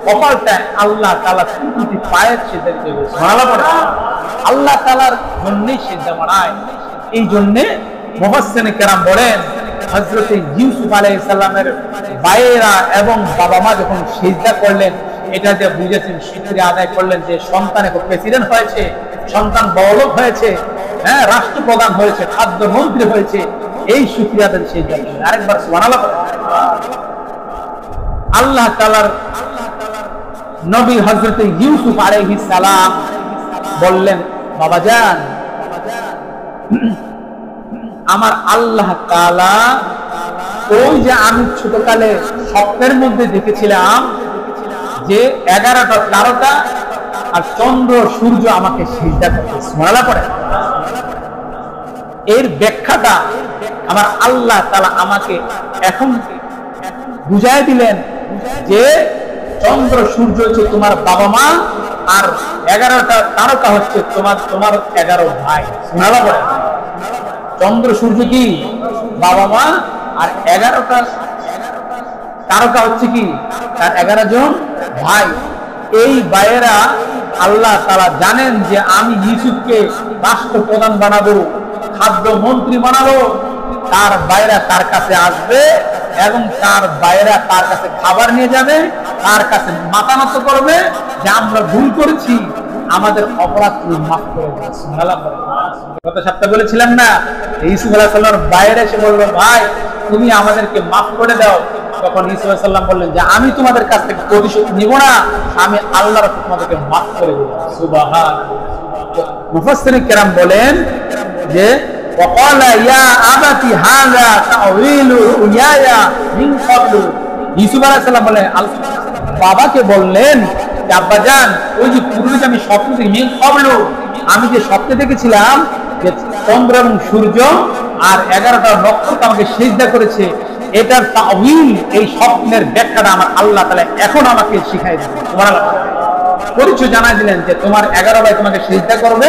কপালটা আল্লাহ তাআলা দুটি পায়ের সিজদা দিবে সুবহানাল্লাহ আল্লাহ তাআলার জন্যই সিজদা বানায় এই জন্য মুফাসসিরিন কেরাম বলেন হযরত ইউসুফ আলাইহিস সালামের ভাইয়েরা এবং বাবা মা যখন সিজদা করলেন এটা যে বুঝেছেন শুকরিয়া আদায় করলেন যে সন্তান এখন প্রেসিডেন্ট হয়েছে সন্তান বড়লোক হয়েছে হ্যাঁ রাষ্ট্রপ্রধান হয়েছে খাদ্যমন্ত্রী হয়েছে এই শুকরিয়া আদায় সিজদা করলেন আরেকবার সুবহানাল্লাহ আল্লাহ তাআলার নবী হযরত ইউসুফ আলাইহিস সালাম বললেন বাবাজান আমার আল্লাহ তাআলা ওই যে আমি ছোটকালে স্বপ্নের মধ্যে দেখেছিলাম যে 11টা তারকা আর চন্দ্র সূর্য আমাকে সিজদা করতে সুবহানাল্লাহ পড়ে এর ব্যাখ্যাটা আমার আল্লাহ তাআলা আমাকে এখন বুঝাই দিলেন যে চন্দ্র সূর্য হচ্ছে তোমার বাবা মা আর 11টা তারকা হচ্ছে তোমার 11 ভাই সুবহানাল্লাহ পড়ে চন্দ্র সূর্য কি বাবা মা আর 11টা তারকা হচ্ছে কি তার 11 জন ভাই এই ভাইয়েরা আল্লাহ তাআলা জানেন যে আমি ইউসুফকে রাষ্ট্রপ্রধান বানাবো খাদ্য মন্ত্রী বানাবো তার ভাইয়েরা তার কাছে আসবে এবং তার ভাইয়েরা তার কাছে খাবার নিয়ে যাবে তার কাছে মাথা নত করবে যে আমরা ভুল করেছি, আমাদের অপরাধ তুমি মাফ করে দাও। সুবহানাল্লাহ। গত সপ্তাহে বলেছিলাম না, ইউসুফ আলাইহিস সালামের বাইরে এসে বললো, ভাই তুমি আমাদেরকে মাফ করে দাও। তখন ইউসুফ আলাইহিস সালাম বললেন যে আমি তোমাদের কাছ থেকে প্রতিশোধ নিব না, আমি আল্লাহর তোমাদেরকে মাফ করে দেব। সুবহানাল্লাহ। মুফাসসিরিন কেরাম বলেন যে وقال يا أبتي هذا تأويل رؤياي من قبل। ইউসুফ আলাইহিস সালাম বলেন, বাবাকে বললেন যে আব্বাজান, ওই যে পূর্বে আমি স্বপ্ন দেখি, মিন ক্বাবলু, আমি যে স্বপ্নে দেখেছিলাম যে চন্দ্র এবং সূর্য আর 11টা নক্ষত্র আমাকে সিজদা করেছে, এটার তাওয়িল, এই স্বপ্নের ব্যাখ্যাটা আমার আল্লাহ তাআলা এখন আমাকে শিখাই দিলেন। সুবহানাল্লাহ। পরিচয় জানাই দিলেন যে তোমার 11 ভাই তোমাকে সিজদা করবে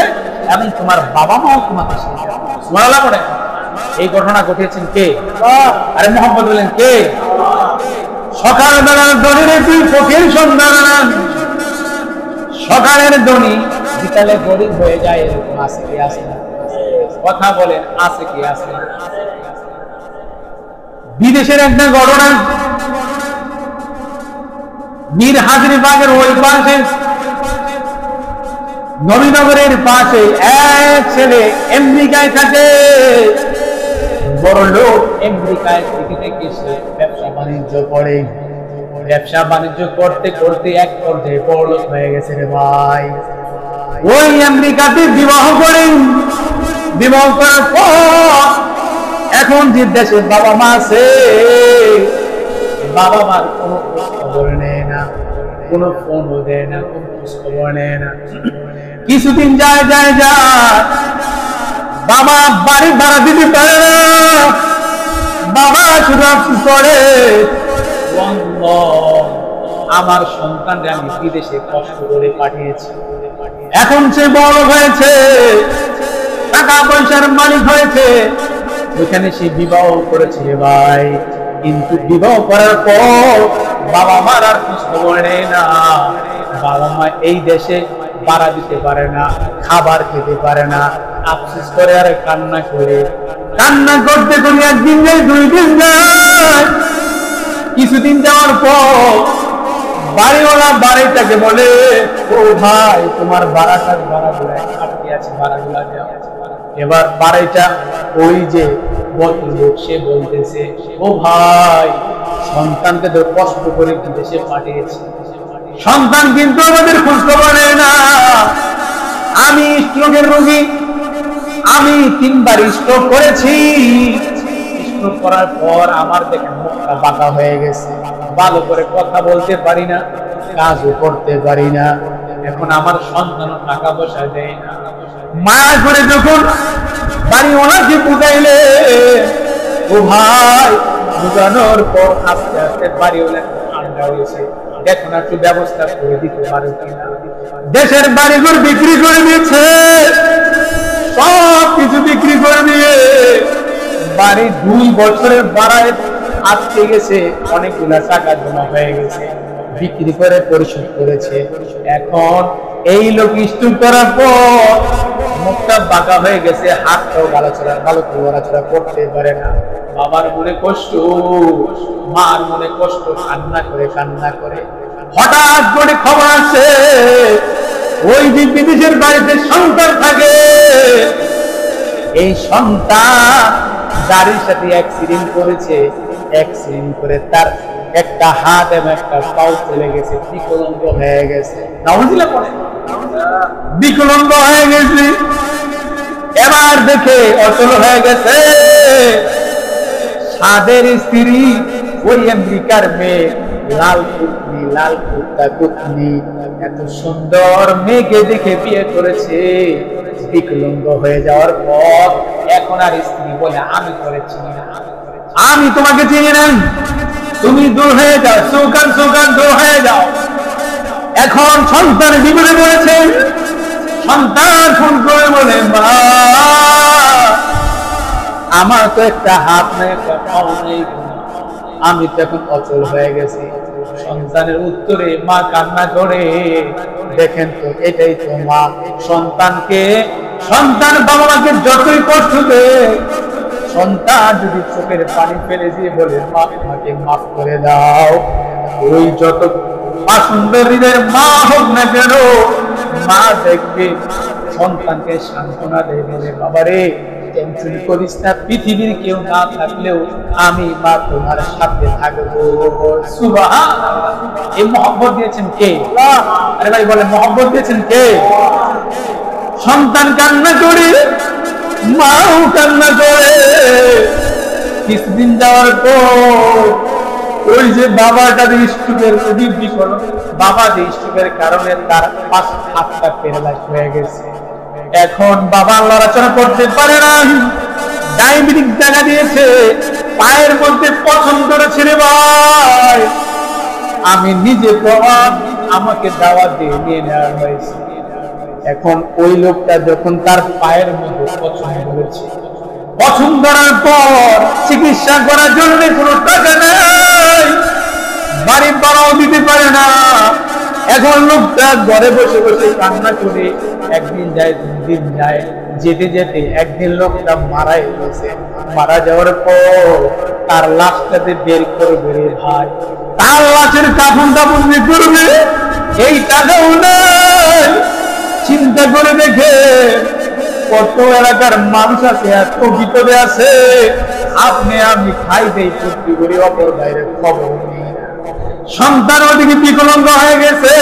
এবং তোমার বাবা মাও তোমাকে সিজদা করবে। সুবহানাল্লাহ। পড়ে এই ঘটনা ঘটিয়েছেন কে? আরে মুহাম্মদ বলেন কে? সকালবেলার দনির তুই ফকির সন্তান, সকালের দনি বিকালে গরিব হয়ে যায়, এরকম আছে কি আছে না? কথা বলেন, আছে কি আছে না? বিদেশের একটা ঘটনা, মীর হাজরিবাগের ওই পাশে নবীনগরের পাশে এক ছেলে আমেরিকায় থাকে, বড় লোক, আমেরিকায় থেকে সে ব্যবসা বাণিজ্য করে, ব্যবসা বাণিজ্য করতে করতে এক পর্যায়ে বড়লোক হয়ে গেছে রে ভাই। ওই আমেরিকাতে বিবাহ করেন, বিবাহ করার পর এখন যে দেশে বাবা মা আছে, বাবা মার কোনো খবর নেয় না, কোনো ফোনও দেয় না, কোনো খবর নেয় না। কিছুদিন যায়, বাবা বাড়ি ভাড়া দিতে পারে না, বাবা শুধু করে আমার সন্তানকে আমি বিদেশে কষ্ট করে পাঠিয়েছি, এখন সে বড় হয়েছে, টাকা পয়সার মালিক হয়েছে, ওইখানে সে বিবাহ করেছে ভাই। কিন্তু বিবাহ করার পর বাবা মার আর খোঁজ খবর নেয় না, বাবা মা এই দেশে ভাড়া দিতে পারে না, খাবার খেতে পারে না, আফসোস করে আর কান্না করে, কান্না করতে করতে একদিন যায়, 2 দিন যায়, কিছুদিন যাওয়ার পর বাড়িওয়ালা বাড়িটাকে বলে, ও ভাই তোমার ভাড়াগুলা আটকে আছে, ভাড়াগুলা দেওয়া। এবার বাড়িটা ওই যে ভদ্রলোক সে বলতেছে, ও ভাই সন্তানকে তো কষ্ট করে বিদেশে পাঠিয়েছি, সন্তান কিন্তু আমাদের খোঁজ খবর নেয় না, আমি স্ট্রোকের রোগী, আমি 3 বার স্ট্রোক করেছি, স্ট্রোক করার পর আমার দেখে মুখটা বাঁকা হয়ে গেছে, ভালো করে কথা বলতে পারি না, কাজও করতে পারি না, এখন আমার সন্তানও টাকা পয়সা দেয় না। মায়া করে যখন বাড়িওয়ালাকে বুঝাইলে, ও ভাই বুঝানোর পর আস্তে আস্তে বাড়িওয়ালা ঠান্ডা হয়েছে, দেখো না একটু ব্যবস্থা করে দিতে পারো কিনা। দেশের বাড়িঘর বিক্রি করে দিয়েছে, সব কিছু বিক্রি করে দিয়ে বাড়ি 2 বছরের ভাড়ায় আটকে গেছে, অনেকগুলা টাকা জমা হয়ে গেছে, বিক্রি করে পরিশোধ করেছে। এখন এই লোক স্ট্রোক করার পর মুখটা বাঁকা হয়ে গেছে, হাতটাও ভালো চলাচলা করতে পারে না, বাবার মনে কষ্ট, মার মনে কষ্ট, কান্না করে হঠাৎ করে খবর আসে, ওই যে বিদেশের বাড়িতে সন্তান থাকে, এই সন্তান গাড়ির সাথে অ্যাক্সিডেন্ট করেছে, অ্যাক্সিডেন্ট করে তার একটা হাত এবং একটা পাও চলে গেছে, বিকলাঙ্গ হয়ে গেছে। নাউজুবিল্লাহ পড়ে, বিকলাঙ্গ হয়ে গেছে, এবার দেখে অচল হয়ে গেছে। সাদের স্ত্রী ওই আমেরিকার মেয়ে, লাল কুর্তা, এত সুন্দর মেয়েকে দেখে বিয়ে করেছে, বিকলাঙ্গ হয়ে যাওয়ার পর এখন আর স্ত্রী বলে, আমি তোরে চিনি না, আমি তোমাকে চিনি না, তুমি দূর হয়ে যাও, সুকান দূর হয়ে যাও। এখন সন্তান বিপদে পড়েছে, সন্তান ফোন করে বলে, মা আমার তো একটা হাত নেই, একটা পাও নেই, আমি তো এখন অচল হয়ে গেছি। সন্তানের উত্তরে মা কান্না করে, দেখেন তো এটাই তো মা, সন্তান বাবা মাকে যতই কষ্ট দেয়, সন্তান যদি চোখের পানি ফেলে দিয়ে বলে, মা আমাকে মাফ করে দাও, ওই যত মা সুন্দরীদের মা হোক না কেন, মা দেখবে সন্তানকে সান্ত্বনা দেয়, বলে বাবারে টেনশন করিস না, পৃথিবীর কেউ না থাকলেও আমি মা তোমার সাথে থাকবো। সুবহানাল্লাহ। এই মহব্বত দিয়েছেন কে? আরে ভাই বলে মহব্বত দিয়েছেন কে? সন্তান কান্না করে, মাও কান্না করে। কিছুদিন যাওয়ার পর ওই যে বাবাটা স্ট্রোকের রোগী, বাবা যে স্ট্রোকের কারণে তার পাঁচ হাতটা প্যারালাইজ হয়ে গেছে। এখন বাবা লড়াচড়া করতে পারে না, ডায়াবেটিস দেখা দিয়েছে, পায়ের মধ্যে পছন্দ করেছে রে ভাই। আমি নিজে প্রমাণ, আমাকে দাওয়াত দিয়ে নিয়ে নেওয়া হয়েছে। এখন ওই লোকটা যখন তার পায়ের মধ্যে পছন্দ করেছে, পছন্দ করার পর চিকিৎসা করার জন্য কোনো টাকা নাই, বাড়ি ভাড়াও দিতে পারে না। এখন লোকটা ঘরে বসে বসে কান্না করে একদিন যায়, 2 দিন যায়, যেতে যেতে একদিন লোকটা মারা গেছে। মারা যাওয়ার পর তার লাশটাতে বের করবে রে ভাই, তার লাশের কাফন দাফন করবে, এই টাকাও নাই। চিন্তা করে দেখে কত এলাকার মানুষ আছে, এত বিপদে আছে, আপনি আমি খাই দেই চুক্তি করি, অপর বাইরে খবর নেই। সন্তান ওদিকে বিকলাঙ্গ হয়ে গেছে,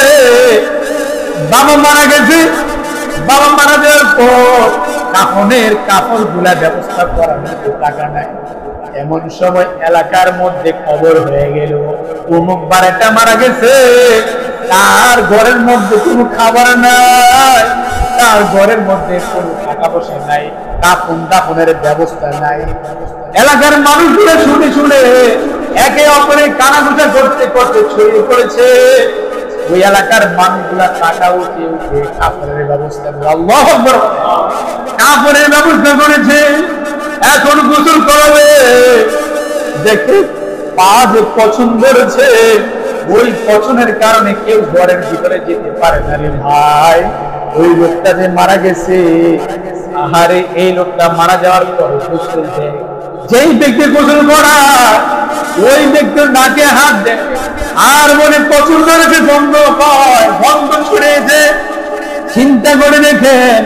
বাবা মারা গেছে। বাবা মারা যাওয়ার পর কাফনের কাপড় গুলা ব্যবস্থা করার মতো টাকা নাই। এমন সময় এলাকার মধ্যে খবর হয়ে গেল অমুক বাড়িটা মারা গেছে, তার ঘরের মধ্যে কোনো খাবার নাই, তার ঘরের মধ্যে কোনো টাকা পয়সা নাই, কাফন দাফনের ব্যবস্থা নাই। এলাকার মানুষগুলো শুনে শুনে একে অপরে কানাঘুষা করতে করতে ছড়িয়ে পড়েছে। ওই এলাকার মানুষগুলা টাকা উঠে উঠে কাপড়ের ব্যবস্থা, আল্লাহু আকবার, কাপড়ের ব্যবস্থা করেছে। এখন গোসল করাবে, দেখে পা যে পছন্দ করেছে, ওই পছন্দের কারণে কেউ ঘরের ভিতরে যেতে পারে না রে ভাই। ওই লোকটা যে মারা গেছে, আহারে এই লোকটা মারা যাওয়ার পরে গোসল দেয়, যেই ব্যক্তি গোসল করা ওই ব্যক্তির নাকে হাত দেয় আর বলে পছন্দ করেছে, বন্ধ কয়, বন্ধ ছড়িয়েছে। চিন্তা করে দেখেন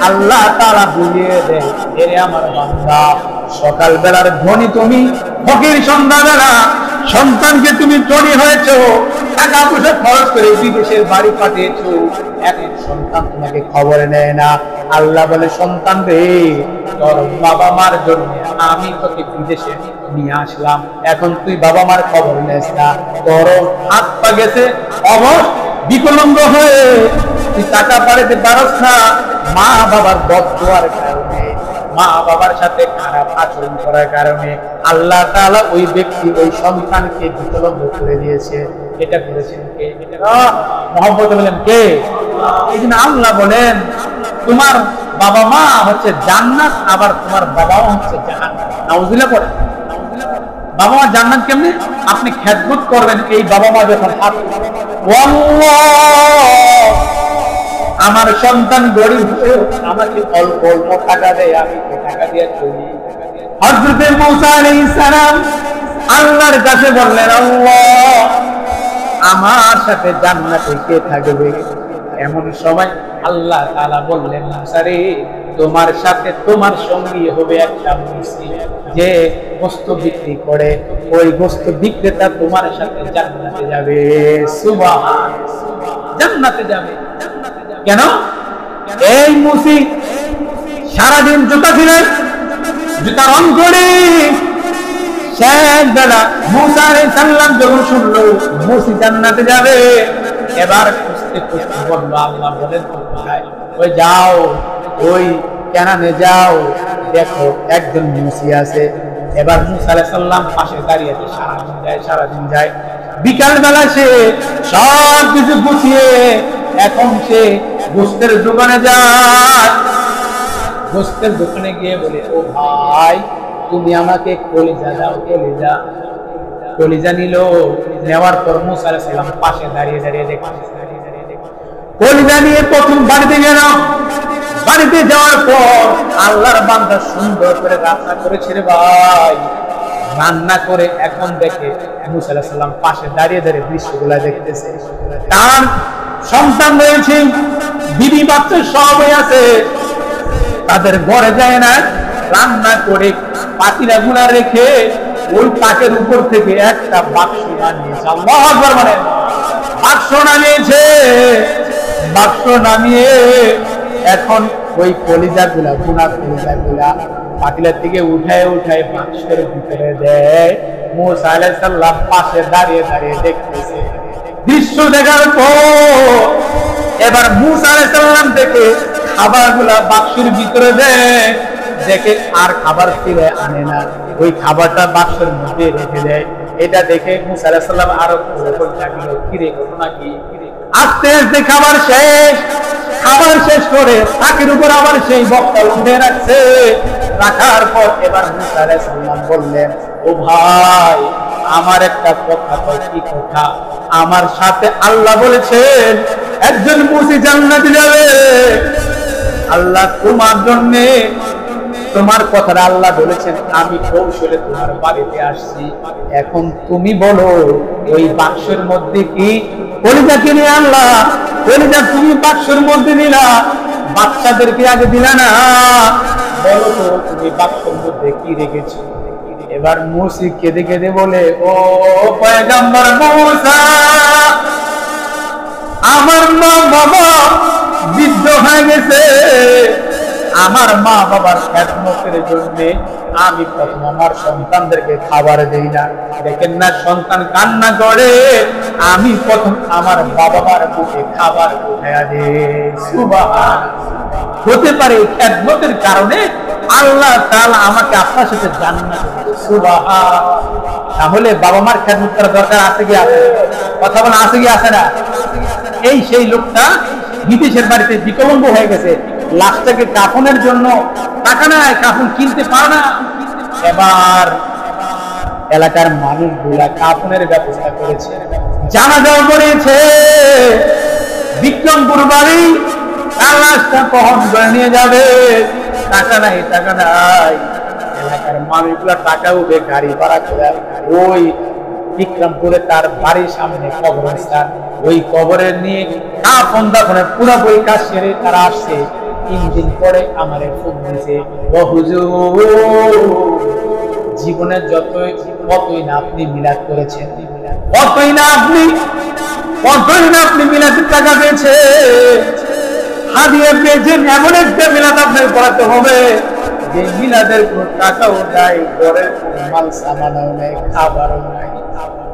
আল্লাহ তাআলা বুঝিয়ে দেয়, এরে আমার বান্দা, সকাল বেলার ধনী তুমি, ফকির সন্ধ্যাবেলা সন্তানকে তুমি ধনী হয়েছো, টাকা পয়সা খরচ করে বিদেশের বাড়ি পাঠিয়েছো, এখন সন্তান তোমাকে খবর নেয় না। আল্লাহ বলে, সন্তান রে, তোর বাবা মার জন্য আমি তোকে বিদেশে নিয়ে আসলাম, এখন তুই বাবা মার খবর নেস না, তোর হাত পা গেছে অবশ বিকলাঙ্গ হয়ে, তুই টাকা পাঠাতে পারস না। মা বাবার বদদুয়ার কারণে, মা বাবার সাথে খারাপ আচরণ করার কারণে আল্লাহ তাআলা ওই ব্যক্তি, ওই সন্তানকে বিকলাঙ্গ করে দিয়েছে। এটা করেছেন কে? মহব্বত বলেন কে? এই জন্য আল্লাহ বলেন, তোমার বাবা মা হচ্ছে জান্নাত, আবার তোমার বাবাও হচ্ছে জাহান্নাম। নাউজুবিল্লাহ পড়ে। বাবা মা জান্নাত কেমনে? আপনি খেদমত করবেন এই বাবা মা যখন হাত, আমার সন্তান গরিব আমাকে অল্প অল্প টাকা দেয়, আমি টাকা দিয়ে চলি। হযরত মুসা আলাইহিস সালাম আল্লাহর কাছে বললেন, আল্লাহ আমার সাথে জান্নাতে কে থাকবে? এমন সময় আল্লাহ তাআলা বললেন, মুসা রে, তোমার সাথে তোমার সঙ্গী হবে একটা মুসি, যে বস্তু বিক্রি করে, ওই বস্তু বিক্রেতা তোমার সাথে জান্নাতে যাবে। সুবহানাল্লাহ, জান্নাতে যাবে। কেন? এই মুসি সারাদিন জুতা ছিলেন, জুতা রং করে শেষ বেলা মুসা আলাইহিস সালাম যখন শুনলো মুসি জান্নাতে যাবে, এবার খুঁজতে খুঁজতে বললো, আল্লাহ বলেন কোথায়? ওই যাও, ওই কেনানে যাও, দেখো একজন মুসি আছে। এবার মুসা আলাইহিস সালাম পাশে দাঁড়িয়ে আছে, সারাদিন যায়। বিকাল বেলা সে সব কিছু গুছিয়ে এখন সে গোস্তের দোকানে যায়। গোস্তের দোকানে গিয়ে বলে, ও ভাই, তুমি আমাকে কলিজা দাও। কলিজা কলিজা নিল। নেওয়ার পর মুসা আলাইহিস সালাম পাশে দাঁড়িয়ে দাঁড়িয়ে দেখছে। কলিজা নিয়ে প্রথম বাড়িতে গেল। বাড়িতে যাওয়ার পর আল্লাহর বান্দা সুন্দর করে রান্না করেছে রে ভাই। রান্না করে এখন দেখে মুসা আলাইহিস সালাম পাশে দাঁড়িয়ে দাঁড়িয়ে দৃশ্যগুলা দেখতেছে। তার সন্তান রয়েছে, বিবি বাচ্চা সবই আছে, তাদের ঘরে যায় না, রান্না করে পাতিলা গুলা রেখে ওই তাকের উপর থেকে একটা বাক্স নামিয়েছে। আল্লাহু আকবার বলেন। বাক্স নামিয়েছে, বাক্স নামিয়ে এখন ওই কলিজাগুলা, গুনা কলিজাগুলা পাতিলা থেকে উঠায় উঠায় বাক্সের ভিতরে দেয়। মুসা আলাইহিস সালাম পাশে দাঁড়িয়ে দাঁড়িয়ে দেখতেছে। দৃশ্য দেখার পর এবার মুসা আলাইহিস সালাম থেকে খাবারগুলা বাক্সের ভিতরে দেয়, দেখে আর খাবার ফিরে আনে না, ওই খাবারটা বাক্সের মধ্যে রেখে দেয়। এটা দেখে মুসা আলাইহিস সালাম আরো লাগলো, কিরে ঘটনা কি? আস্তে আস্তে খাবার শেষ, খাবার শেষ করে তাকের উপর আবার সেই বক্তা উঠে রাখছে। রাখার পর এবার মুসা আলাইহিস সালাম বললেন, ও ভাই, আমার একটা কথা কই। কি কথা? আমার সাথে আল্লাহ বলেছেন একজন মুসি জান্নাতে যাবে। আল্লাহ তোমার জন্য, তোমার কথাটা আল্লাহ বলেছেন, আমি কৌশলে তোমার বাড়িতে আসছি। এখন তুমি বলো ওই বাক্সের মধ্যে কি কলিজা কিনে আনলা? কলিজা তুমি বাক্সের মধ্যে দিলা, বাচ্চাদেরকে আগে দিলা না? বলো তো তুমি বাক্সের মধ্যে কি রেখেছো? এবার মুসি কেঁদে কেঁদে বলে, ও পয়গম্বর মুসা, আমার মা বাবা বৃদ্ধ হয়ে গেছে, আমার মা বাবার খেদমতের জন্য আমি প্রথম আমার সন্তানদেরকে খাবার দেই না। দেখেন না, সন্তান কান্না করে, আমি প্রথম আমার বাবা মার মুখে খাবার উঠাইয়া দিই। সুবহানাল্লাহ। হতে পারে খেদমতের কারণে আল্লাহ তাআলা আমাকে আপনার সাথে জান্নাত দিবেন। সুবহানাল্লাহ। তাহলে বাবা মার খেদমত করার দরকার আছে কি আছে? কথা বলা আছে কি আছে না? এই সেই লোকটা বিদেশের বাড়িতে বিকলাঙ্গ হয়ে গেছে, লাশটাকে কাফনের জন্য টাকা নাই, কাফন কিনতে পারে না। এবার এলাকার মানুষগুলা কাফনের ব্যবস্থা করেছে, জানাজাও করেছে। বিক্রমপুর বাড়ি, তার লাশটা কখন করে নিয়ে যাবে? টাকা নাই, টাকা নাই। এলাকার মানুষগুলা টাকা উঠে গাড়ি ভাড়া করে ওই বিক্রমপুরে তার বাড়ির সামনে কবরস্থান, ওই কবরে নিয়ে কাফন দাফনের পুরোপুরি কাজ সেরে তারা আসছে। 3 দিন পরে আমারে ফোন দিয়েছে, ও হুজুর, জীবনে কতই না আপনি মিলাদ করেছেন, কতই না আপনি মিলাদের টাকা পেয়েছে, হাদিয়া পেয়েছেন, এমন একটা মিলাদ আপনার করাতে হবে যে মিলাদের কোনো টাকাও নাই, ঘরের কোনো মাল সামানও নাই, খাবারও নাই।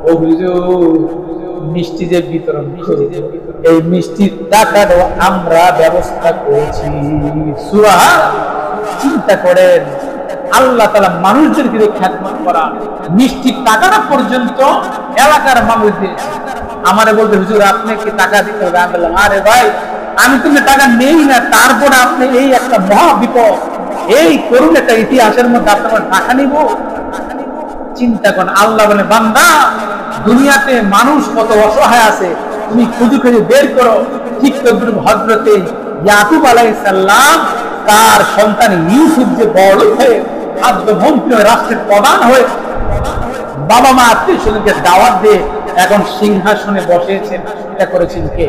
ও হুজুর, মিষ্টি যে বিতরণ করি, এই মিষ্টির টাকাটাও আমরা ব্যবস্থা করেছি। সুবহানাল্লাহ। চিন্তা করেন, আল্লাহ তাআলা মানুষদেরকে খেদমত করা, মিষ্টির টাকাটা পর্যন্ত এলাকার মানুষদের আমারে বলতে, হুজুর আপনি কি টাকা দিতে হবে? আমি বললাম, আরে ভাই, আমি তুমি টাকা নেই না, তারপর আপনি এই একটা মহা বিপদ, এই করুন একটা ইতিহাসের মধ্যে আপনার টাকা নিব? চিন্তা করেন। আল্লাহ বলে, বান্দা, দুনিয়াতে মানুষ কত অসহায় আছে, তুমি খুঁজে খুঁজে বের করো। ঠিক তদ্রুপ হযরতে ইয়াকুব আলাইহিস সালাম, তার সন্তান ইউসুফ যে বড় হয়ে খাদ্যমন্ত্রী হয়ে রাষ্ট্রের প্রধান হয়ে বাবা মা আত্মীয় স্বজনকে দাওয়াত দিয়ে এখন সিংহাসনে বসেছেন, এটা করেছেন কে?